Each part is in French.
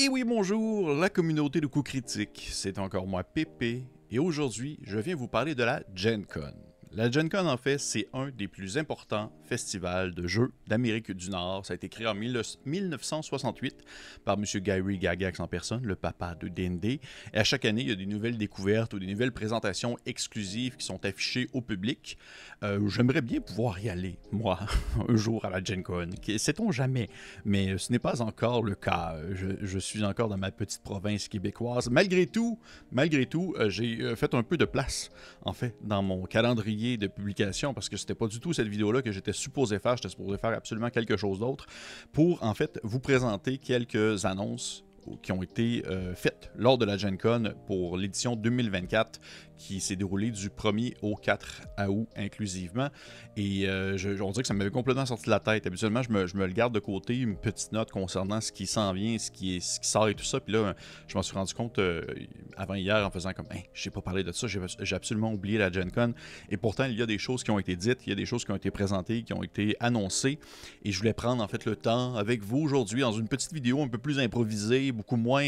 Et oui, bonjour, la communauté de coups critiques. C'est encore moi, Pépé, et aujourd'hui, je viens vous parler de la Gen Con. La Gen Con, en fait, c'est un des plus importants festivals de jeux d'Amérique du Nord. Ça a été créé en 1968 par M. Gary Gygax en personne, le papa de D&D. Et à chaque année, il y a des nouvelles découvertes ou des nouvelles présentations exclusives qui sont affichées au public. J'aimerais bien pouvoir y aller, moi, un jour à la Gen Con. Sait-on jamais, mais ce n'est pas encore le cas. Je suis encore dans ma petite province québécoise. Malgré tout, j'ai fait un peu de place, en fait, dans mon calendrier de publication, parce que c'était pas du tout cette vidéo-là que j'étais supposé faire. J'étais supposé faire absolument quelque chose d'autre pour, en fait, vous présenter quelques annonces qui ont été faites lors de la Gen Con pour l'édition 2024 qui s'est déroulée du 1er au 4 août inclusivement. Et on dirait que ça m'avait complètement sorti de la tête. Habituellement, je me le garde de côté, une petite note concernant ce qui s'en vient, ce qui sort et tout ça. Puis là, je m'en suis rendu compte avant hier en faisant comme hey, « j'ai pas parlé de ça, j'ai absolument oublié la Gen Con ». Et pourtant, il y a des choses qui ont été dites, il y a des choses qui ont été présentées, qui ont été annoncées. Et je voulais prendre en fait le temps avec vous aujourd'hui dans une petite vidéo un peu plus improvisée, beaucoup moins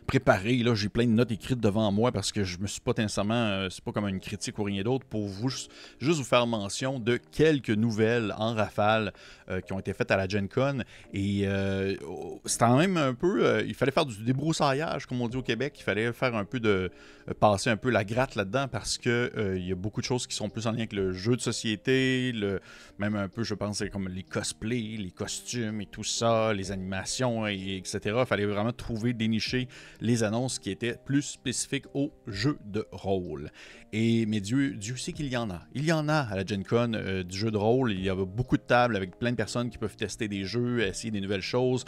préparée. Là, j'ai plein de notes écrites devant moi parce que je me suis pas nécessairement, c'est pas comme une critique ou rien d'autre, pour vous juste vous faire mention de quelques nouvelles en rafale qui ont été faites à la Gen Con. Et c'est quand même un peu, il fallait faire du débroussaillage, comme on dit au Québec. Il fallait faire un peu de passer un peu la gratte là-dedans parce que il y a beaucoup de choses qui sont plus en lien avec le jeu de société, même un peu, je pense, comme les cosplays, les costumes et tout ça, les animations, etc. Il fallait vraiment trouver, dénicher les annonces qui étaient plus spécifiques au jeu de rôle. Mais Dieu sait qu'il y en a. Il y en a à la Gen Con du jeu de rôle. Il y a beaucoup de tables avec plein de personnes qui peuvent tester des jeux, essayer des nouvelles choses,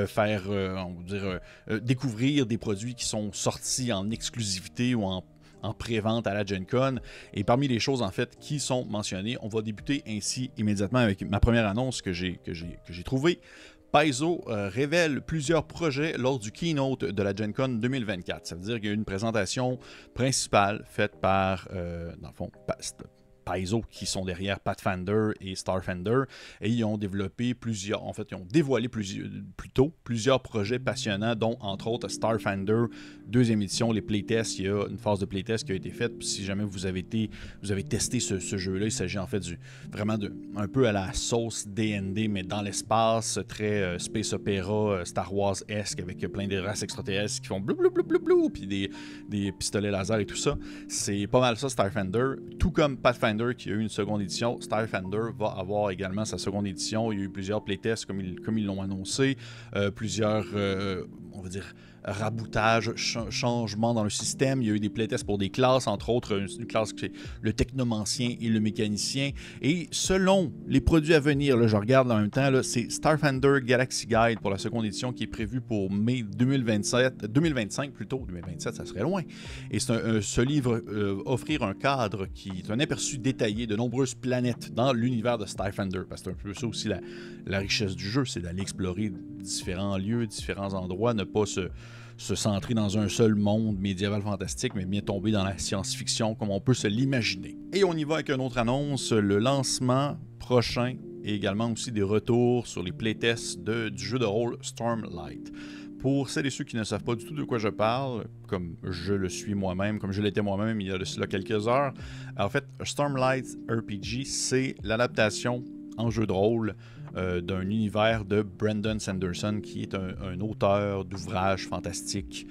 faire, on va dire, découvrir des produits qui sont sortis en exclusivité ou en pré-vente à la Gen Con. Et parmi les choses, en fait, qui sont mentionnées, on va débuter ainsi immédiatement avec ma première annonce que j'ai trouvée. Paizo révèle plusieurs projets lors du keynote de la Gen Con 2024. Ça veut dire qu'il y a eu une présentation principale faite par, dans le fond, Paizo, qui sont derrière Pathfinder et Starfinder, et ils ont développé plusieurs, en fait, ils ont dévoilé plutôt plusieurs projets passionnants, dont entre autres Starfinder, deuxième édition, les playtests. Il y a une phase de playtest qui a été faite. Puis si jamais vous avez testé ce jeu-là, il s'agit en fait vraiment un peu à la sauce D&D, mais dans l'espace, très space opéra, Star Wars-esque, avec plein de races extraterrestres qui font blou blou blou blou blou, puis des pistolets laser et tout ça. C'est pas mal ça, Starfinder, tout comme Pathfinder qui a eu une seconde édition. Starfinder va avoir également sa seconde édition. Il y a eu plusieurs playtests comme ils l'ont annoncé, plusieurs, on va dire, raboutages, changements dans le système. Il y a eu des playtests pour des classes, entre autres une classe qui est le technomancien et le mécanicien. Et selon les produits à venir, là, je regarde en même temps, c'est Starfinder Galaxy Guide pour la seconde édition qui est prévue pour mai 2025 plutôt. 2027, ça serait loin. Et ce livre offrir un cadre qui est un aperçu détaillé de nombreuses planètes dans l'univers de Starfinder. Parce que c'est un peu ça aussi la richesse du jeu, c'est d'aller explorer différents lieux, différents endroits, ne pas se centrer dans un seul monde médiéval fantastique, mais bien tomber dans la science-fiction comme on peut se l'imaginer. Et on y va avec une autre annonce, le lancement prochain et également aussi des retours sur les playtests du jeu de rôle Stormlight. Pour celles et ceux qui ne savent pas du tout de quoi je parle, comme je le suis moi-même, comme je l'étais moi-même il y a de cela quelques heures, en fait, Stormlight RPG, c'est l'adaptation en jeu de rôle d'un univers de Brandon Sanderson, qui est un auteur d'ouvrages fantastiques,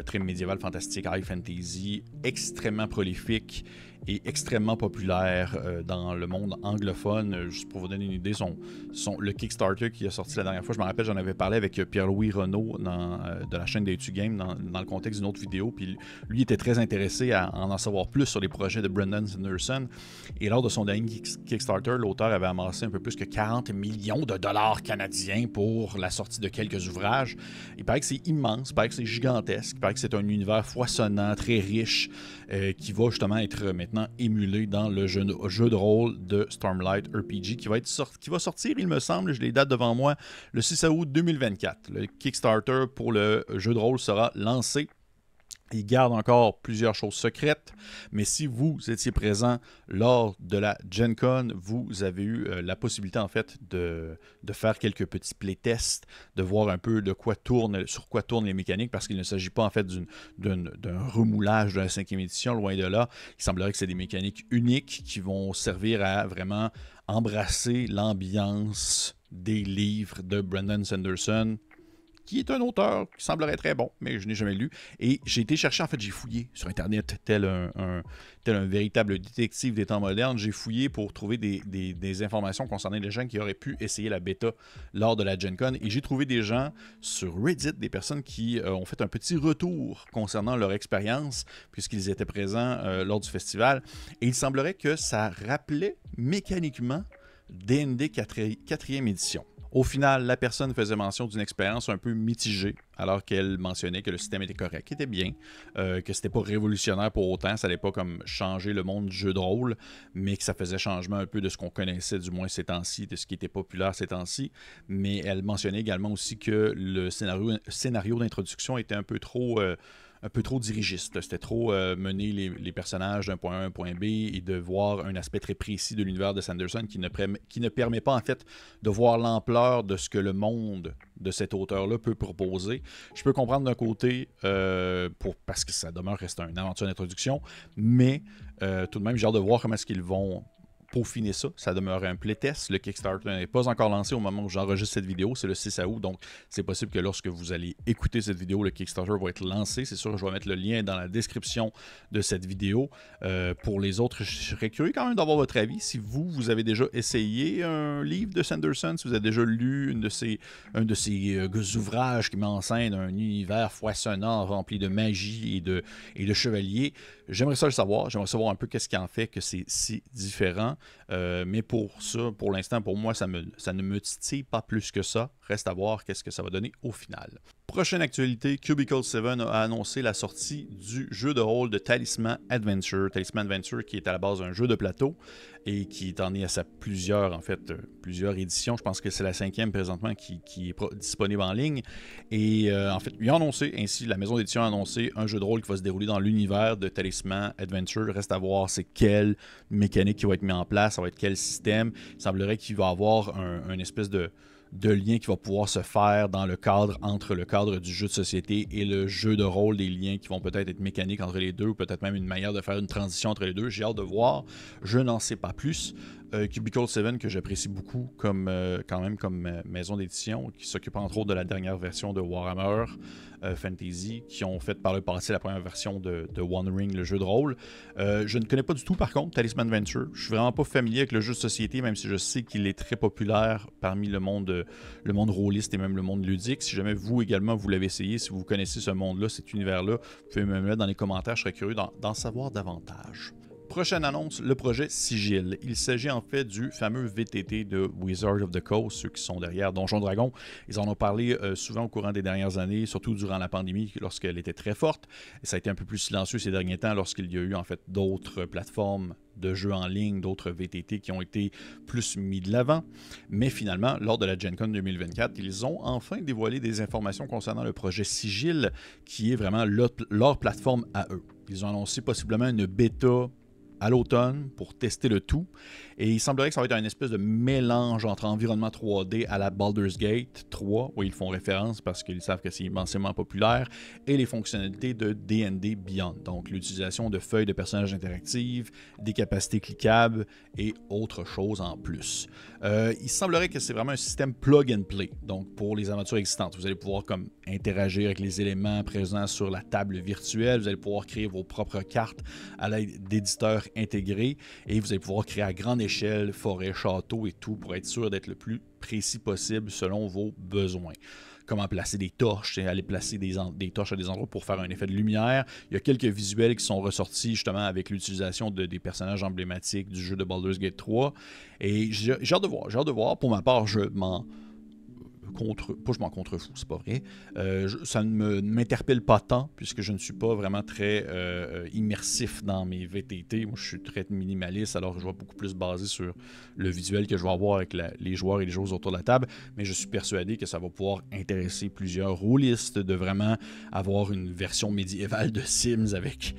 très médiéval fantastique, high fantasy, extrêmement prolifique et extrêmement populaire dans le monde anglophone. Juste pour vous donner une idée, le Kickstarter qui a sorti la dernière fois, je me rappelle, j'en avais parlé avec Pierre-Louis Renaud de la chaîne d'Etu Game dans le contexte d'une autre vidéo, puis lui était très intéressé à en savoir plus sur les projets de Brandon Sanderson. Et lors de son dernier Kickstarter, l'auteur avait amassé un peu plus que 40 millions de dollars canadiens pour la sortie de quelques ouvrages. Il paraît que c'est immense, il paraît que c'est gigantesque, il paraît que c'est un univers foisonnant, très riche, qui va justement être maintenant émulé dans le jeu de rôle de Stormlight RPG qui va sortir, il me semble, j'ai les dates devant moi, le 6 août 2024. Le Kickstarter pour le jeu de rôle sera lancé Il garde encore plusieurs choses secrètes, mais si vous étiez présent lors de la Gen Con, vous avez eu la possibilité en fait de faire quelques petits playtests, de voir un peu sur quoi tournent les mécaniques, parce qu'il ne s'agit pas en fait d'un remoulage de la 5e édition, loin de là. Il semblerait que c'est des mécaniques uniques qui vont servir à vraiment embrasser l'ambiance des livres de Brandon Sanderson, qui est un auteur qui semblerait très bon, mais je n'ai jamais lu. Et j'ai été chercher, en fait, j'ai fouillé sur Internet, tel un véritable détective des temps modernes. J'ai fouillé pour trouver des informations concernant les gens qui auraient pu essayer la bêta lors de la Gen Con. Et j'ai trouvé des gens sur Reddit, des personnes qui ont fait un petit retour concernant leur expérience, puisqu'ils étaient présents lors du festival. Et il semblerait que ça rappelait mécaniquement D&D 4e édition. Au final, la personne faisait mention d'une expérience un peu mitigée, alors qu'elle mentionnait que le système était correct, qu'il était bien, que c'était pas révolutionnaire pour autant, ça n'allait pas comme changer le monde du jeu de rôle, mais que ça faisait changement un peu de ce qu'on connaissait, du moins ces temps-ci, de ce qui était populaire ces temps-ci. Mais elle mentionnait également aussi que le scénario d'introduction était un peu trop dirigiste. C'était trop mener les personnages d'un point A à un point B et de voir un aspect très précis de l'univers de Sanderson qui ne permet pas en fait de voir l'ampleur de ce que le monde de cet auteur-là peut proposer. Je peux comprendre d'un côté, parce que ça reste une aventure d'introduction, mais tout de même, j'ai hâte de voir comment est-ce qu'ils vont peaufiner ça. Ça demeure un playtest. Le Kickstarter n'est pas encore lancé au moment où j'enregistre cette vidéo. C'est le 6 août, donc c'est possible que lorsque vous allez écouter cette vidéo, le Kickstarter va être lancé. C'est sûr que je vais mettre le lien dans la description de cette vidéo. Pour les autres, je serais curieux quand même d'avoir votre avis. Si vous avez déjà essayé un livre de Sanderson, si vous avez déjà lu un de ces ouvrages qui met en scène un univers foisonnant, rempli de magie et de chevaliers, j'aimerais ça le savoir. J'aimerais savoir un peu qu'est-ce qui en fait que c'est si différent. Mais pour ça, pour l'instant, pour moi, ça ne me titille pas plus que ça. Reste à voir qu'est-ce que ça va donner au final. Prochaine actualité, Cubicle 7 a annoncé la sortie du jeu de rôle de Talisman Adventure. Talisman Adventure qui est à la base un jeu de plateau et qui en est à plusieurs éditions. Je pense que c'est la 5e présentement qui est disponible en ligne. Et en fait, ils ont annoncé, ainsi la maison d'édition a annoncé un jeu de rôle qui va se dérouler dans l'univers de Talisman Adventure. Reste à voir c'est quelle mécanique qui va être mis en place, ça va être quel système. Il semblerait qu'il va y avoir un espèce de lien qui va pouvoir se faire dans le cadre entre le cadre du jeu de société et le jeu de rôle, des liens qui vont peut-être être mécaniques entre les deux ou peut-être même une manière de faire une transition entre les deux. J'ai hâte de voir. Je n'en sais pas plus. Cubicle 7 que j'apprécie beaucoup comme maison d'édition qui s'occupe entre autres de la dernière version de Warhammer Fantasy, qui ont fait par le passé la première version de One Ring, le jeu de rôle. Je ne connais pas du tout par contre Talisman Adventure. Je suis vraiment pas familier avec le jeu de société, même si je sais qu'il est très populaire parmi le monde rôliste et même le monde ludique. Si jamais vous également vous l'avez essayé, si vous connaissez ce monde-là, cet univers-là, vous pouvez me mettre dans les commentaires, je serais curieux d'en savoir davantage. Prochaine annonce, le projet Sigil. Il s'agit en fait du fameux VTT de Wizards of the Coast, ceux qui sont derrière Donjons Dragons. Ils en ont parlé souvent au courant des dernières années, surtout durant la pandémie lorsqu'elle était très forte. Et ça a été un peu plus silencieux ces derniers temps lorsqu'il y a eu en fait d'autres plateformes de jeux en ligne, d'autres VTT qui ont été plus mis de l'avant. Mais finalement, lors de la Gen Con 2024, ils ont enfin dévoilé des informations concernant le projet Sigil, qui est vraiment leur plateforme à eux. Ils ont annoncé possiblement une bêta à l'automne pour tester le tout. Et il semblerait que ça va être une espèce de mélange entre environnement 3D à la Baldur's Gate 3, où ils font référence parce qu'ils savent que c'est immensément populaire, et les fonctionnalités de D&D Beyond. Donc l'utilisation de feuilles de personnages interactives, des capacités cliquables et autre chose en plus. Il semblerait que c'est vraiment un système plug and play. Donc pour les aventures existantes, vous allez pouvoir comme interagir avec les éléments présents sur la table virtuelle, vous allez pouvoir créer vos propres cartes à l'aide d'éditeurs intégrés et vous allez pouvoir créer à grande échelle forêt, château et tout pour être sûr d'être le plus précis possible selon vos besoins. Comment placer des torches, aller placer des torches à des endroits pour faire un effet de lumière. Il y a quelques visuels qui sont ressortis justement avec l'utilisation des personnages emblématiques du jeu de Baldur's Gate 3 et j'ai hâte de voir. Pour ma part, pas je m'en contrefous, c'est pas vrai. Ça ne m'interpelle pas tant, puisque je ne suis pas vraiment très immersif dans mes VTT. Moi, je suis très minimaliste, alors je vais beaucoup plus baser sur le visuel que je vais avoir avec les joueurs et les joueuses autour de la table, mais je suis persuadé que ça va pouvoir intéresser plusieurs rôlistes de vraiment avoir une version médiévale de Sims avec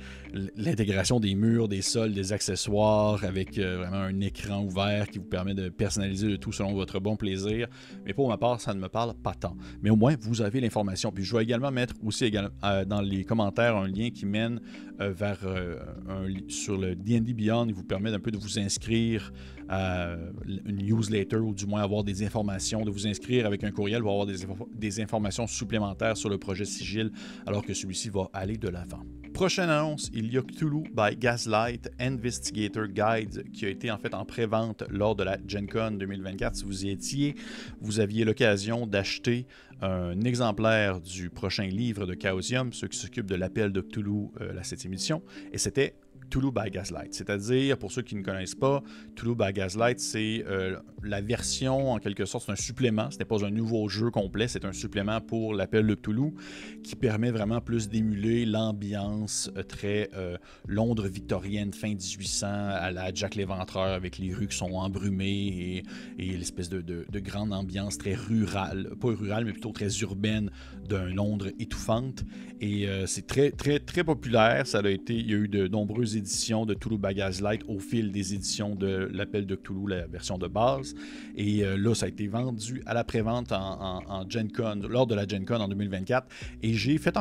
l'intégration des murs, des sols, des accessoires, avec vraiment un écran ouvert qui vous permet de personnaliser le tout selon votre bon plaisir. Mais pour ma part, ça ne me parle pas tant. Mais au moins, vous avez l'information. Puis je vais également mettre aussi dans les commentaires un lien qui mène sur le D&D Beyond. Il vous permet un peu de vous inscrire à une newsletter ou du moins avoir des informations, de vous inscrire avec un courriel pour avoir des informations supplémentaires sur le projet Sigil alors que celui-ci va aller de l'avant. Prochaine annonce, il y a Cthulhu by Gaslight Investigator Guide qui a été en fait en pré-vente lors de la Gen Con 2024. Si vous y étiez, vous aviez l'occasion d'acheter un exemplaire du prochain livre de Chaosium, ceux qui s'occupent de l'appel de Cthulhu, la 7e édition, et c'était Cthulhu by Gaslight. C'est-à-dire, pour ceux qui ne connaissent pas, Cthulhu by Gaslight, c'est la version, en quelque sorte, c'est un supplément. Ce n'est pas un nouveau jeu complet, c'est un supplément pour l'appel de Cthulhu qui permet vraiment plus d'émuler l'ambiance très Londres victorienne, fin 1800, à la Jack l'Éventreur, avec les rues qui sont embrumées et l'espèce de grande ambiance très rurale, pas rurale, mais plutôt très urbaine d'un Londres étouffante. Et c'est très, très, très populaire. Il y a eu de nombreuses éditions de Cthulhu by Gaslight au fil des éditions de l'appel de Cthulhu, la version de base. Et là, ça a été vendu à la prévente en Gen Con, lors de la Gen Con en 2024. Et j'ai fait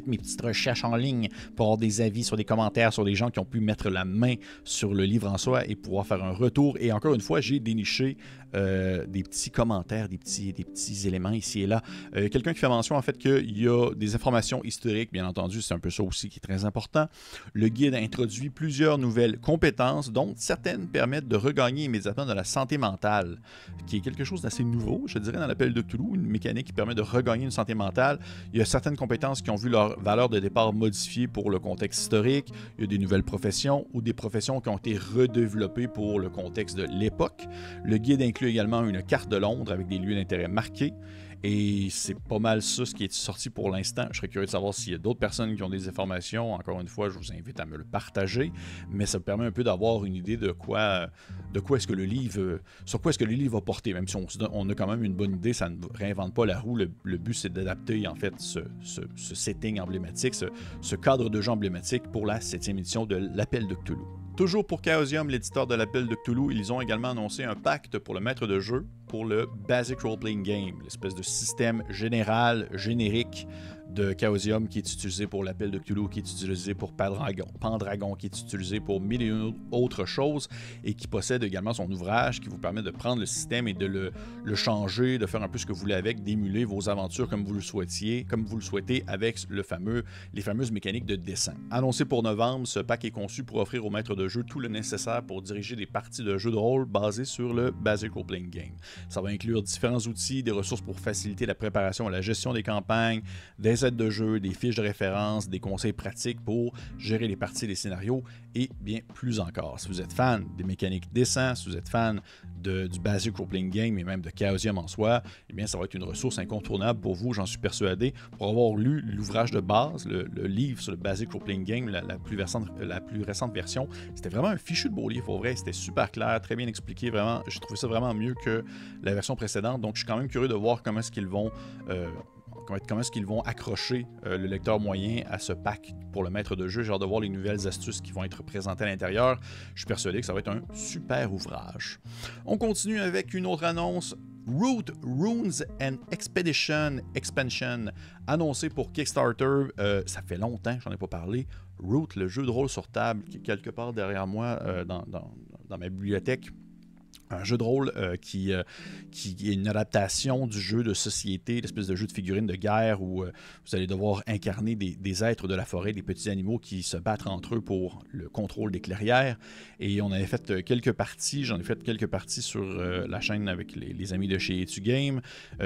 mes petites recherches en ligne pour avoir des avis sur des commentaires sur des gens qui ont pu mettre la main sur le livre en soi et pouvoir faire un retour. Et encore une fois, j'ai déniché des petits commentaires, des petits éléments ici et là. Quelqu'un qui fait mention en fait qu'il y a des informations historiques, bien entendu, c'est un peu ça aussi qui est très important. Le guide introduit plusieurs nouvelles compétences, dont certaines permettent de regagner immédiatement de la santé mentale, qui est quelque chose d'assez nouveau, je dirais, dans l'appel de Cthulhu, une mécanique qui permet de regagner une santé mentale. Il y a certaines compétences qui ont vu leur valeur de départ modifiée pour le contexte historique. Il y a des nouvelles professions ou des professions qui ont été redéveloppées pour le contexte de l'époque. Le guide inclut également une carte de Londres avec des lieux d'intérêt marqués. Et c'est pas mal ça ce qui est sorti pour l'instant. Je serais curieux de savoir s'il y a d'autres personnes qui ont des informations. Encore une fois, je vous invite à me le partager. Mais ça me permet un peu d'avoir une idée sur quoi est-ce que le livre va porter. Même si on a quand même une bonne idée, ça ne réinvente pas la roue. Le but, c'est d'adapter en fait ce setting emblématique, ce cadre de jeu emblématique pour la 7e édition de l'Appel de Cthulhu. Toujours pour Chaosium, l'éditeur de l'Appel de Cthulhu, ils ont également annoncé un pacte pour le maître de jeu pour le Basic Role Playing Game, l'espèce de système général, générique de Chaosium qui est utilisé pour l'Appel de Cthulhu, qui est utilisé pour Pendragon, qui est utilisé pour mille et une autres choses et qui possède également son ouvrage qui vous permet de prendre le système et de le changer, de faire un peu ce que vous voulez avec, d'émuler vos aventures comme vous le souhaitez avec les fameuses mécaniques de dessin. Annoncé pour novembre, ce pack est conçu pour offrir au maître de jeu tout le nécessaire pour diriger des parties de jeux de rôle basées sur le Basic Role Playing Game. Ça va inclure différents outils, des ressources pour faciliter la préparation et la gestion des campagnes, des aides de jeu, des fiches de référence, des conseils pratiques pour gérer les parties et les scénarios et bien plus encore. Si vous êtes fan des mécaniques dessin, si vous êtes fan du Basic Role Playing Game et même de Chaosium en soi, eh bien ça va être une ressource incontournable pour vous, j'en suis persuadé. Pour avoir lu l'ouvrage de base, le livre sur le Basic Role Playing Game, la plus récente version, c'était vraiment un fichu de beau livre, pour vrai, c'était super clair, très bien expliqué, vraiment, j'ai trouvé ça vraiment mieux que la version précédente, donc je suis quand même curieux de voir comment est-ce qu'ils vont accrocher le lecteur moyen à ce pack pour le maître de jeu. J'ai hâte de voir les nouvelles astuces qui vont être présentées à l'intérieur. Je suis persuadé que ça va être un super ouvrage. On continue avec une autre annonce. Root, Runes and Expedition Expansion, annoncé pour Kickstarter. Ça fait longtemps que j'en ai pas parlé. Root, le jeu de rôle sur table, qui est quelque part derrière moi dans ma bibliothèque. Un jeu de rôle qui est une adaptation du jeu de société, l'espèce de jeu de figurines de guerre où vous allez devoir incarner des êtres de la forêt, des petits animaux qui se battent entre eux pour le contrôle des clairières. Et on avait fait quelques parties, j'en ai fait quelques parties sur la chaîne avec les amis de chez Etu Game,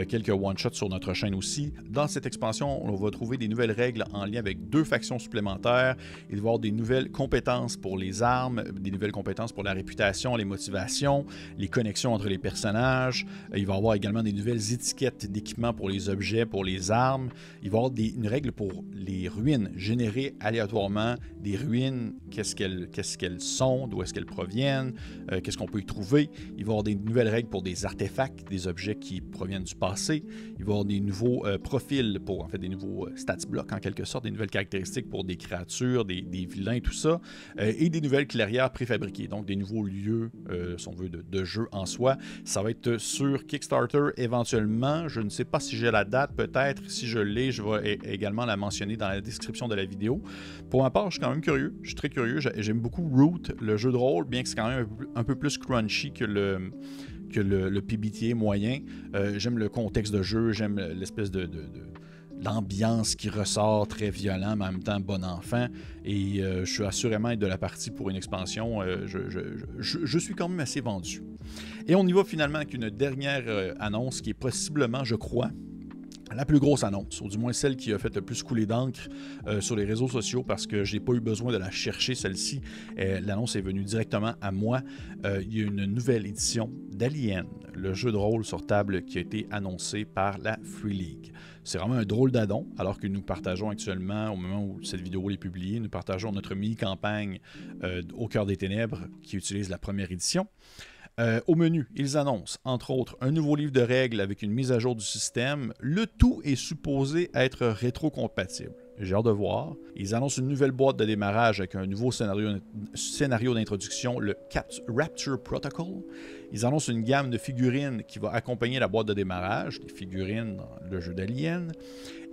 quelques one-shots sur notre chaîne aussi. Dans cette expansion, on va trouver des nouvelles règles en lien avec 2 factions supplémentaires. Il va y avoir des nouvelles compétences pour les armes, des nouvelles compétences pour la réputation, les motivations, les connexions entre les personnages. Il va y avoir également des nouvelles étiquettes d'équipement pour les objets, pour les armes. Il va y avoir une règle pour les ruines, générer aléatoirement des ruines, qu'est-ce qu'elles sont, d'où est-ce qu'elles proviennent, qu'est-ce qu'on peut y trouver. Il va y avoir des nouvelles règles pour des artefacts, des objets qui proviennent du passé. Il va y avoir des nouveaux profils, en fait des nouveaux stats blocks en quelque sorte, des nouvelles caractéristiques pour des créatures, des vilains, tout ça, et des nouvelles clairières préfabriquées, donc des nouveaux lieux, si on veut, de jeu en soi. Ça va être sur Kickstarter éventuellement. Je ne sais pas si j'ai la date, peut-être. Si je l'ai, je vais également la mentionner dans la description de la vidéo. Pour ma part, je suis quand même curieux. Je suis très curieux. J'aime beaucoup Root, le jeu de rôle, bien que c'est quand même un peu plus crunchy que le PBTA moyen. J'aime le contexte de jeu, j'aime l'espèce l'ambiance qui ressort, très violent, mais en même temps bon enfant. Et je suis assurément être de la partie pour une expansion. Je suis quand même assez vendu. Et on y va finalement avec une dernière annonce qui est possiblement, je crois, la plus grosse annonce, ou du moins celle qui a fait le plus couler d'encre sur les réseaux sociaux, parce que je n'ai pas eu besoin de la chercher, celle-ci. L'annonce est venue directement à moi. Il y a une nouvelle édition d'Alien, le jeu de rôle sur table qui a été annoncé par la Free League. C'est vraiment un drôle d'addon, alors que nous partageons actuellement, au moment où cette vidéo est publiée, nous partageons notre mini-campagne Au cœur des ténèbres qui utilise la première édition. Au menu, ils annoncent, entre autres, un nouveau livre de règles avec une mise à jour du système. Le tout est supposé être rétro-compatible. J'ai hâte de voir. Ils annoncent une nouvelle boîte de démarrage avec un nouveau scénario d'introduction, le Rapture Protocol. Ils annoncent une gamme de figurines qui va accompagner la boîte de démarrage, les figurines dans le jeu d'Alien.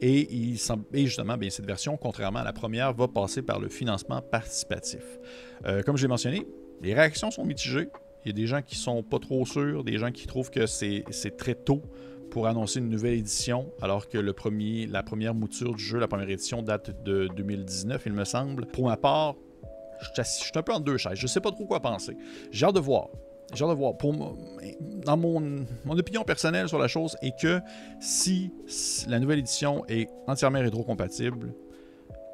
Et justement, bien, cette version, contrairement à la première, va passer par le financement participatif. Comme j'ai mentionné, les réactions sont mitigées. Il y a des gens qui sont pas trop sûrs, des gens qui trouvent que c'est très tôt pour annoncer une nouvelle édition, alors que la première mouture du jeu, la première édition, date de 2019, il me semble. Pour ma part, je suis un peu entre deux chaises. Je ne sais pas trop quoi penser. J'ai hâte de voir. J'ai hâte de voir. Dans mon opinion personnelle sur la chose est que si la nouvelle édition est entièrement rétrocompatible,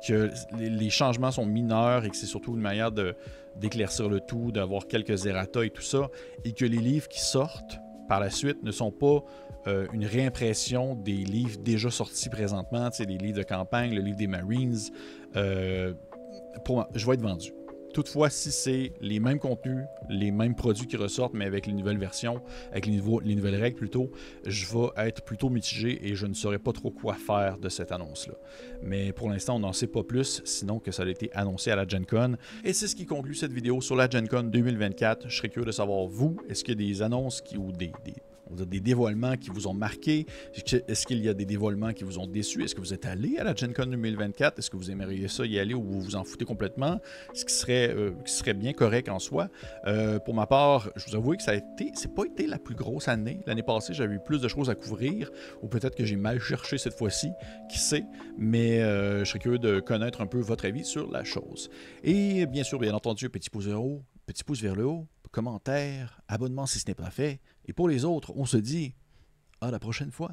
que les changements sont mineurs et que c'est surtout une manière d'éclaircir le tout, d'avoir quelques errata et tout ça, et que les livres qui sortent par la suite ne sont pas une réimpression des livres déjà sortis présentement, tu sais, les livres de campagne, le livre des Marines, pour moi, je vais être vendu. Toutefois, si c'est les mêmes contenus, les mêmes produits qui ressortent, mais avec les nouvelles versions, avec les nouvelles règles plutôt, je vais être plutôt mitigé et je ne saurais pas trop quoi faire de cette annonce-là. Mais pour l'instant, on n'en sait pas plus, sinon que ça a été annoncé à la Gen Con. Et c'est ce qui conclut cette vidéo sur la Gen Con 2024. Je serais curieux de savoir, vous, est-ce qu'il y a des annonces ou des dévoilements qui vous ont marqué? Est-ce qu'il y a des dévoilements qui vous ont déçu? Est-ce que vous êtes allé à la Gen Con 2024? Est-ce que vous aimeriez ça y aller ou vous vous en foutez complètement? Ce qui serait bien correct en soi. Pour ma part, je vous avoue que c'est pas été la plus grosse année. L'année passée, j'avais eu plus de choses à couvrir, ou peut-être que j'ai mal cherché cette fois-ci, qui sait, mais je serais curieux de connaître un peu votre avis sur la chose. Et bien sûr, bien entendu, petit pouce vers le haut, commentaire, abonnement si ce n'est pas fait. Et pour les autres, on se dit à la prochaine fois.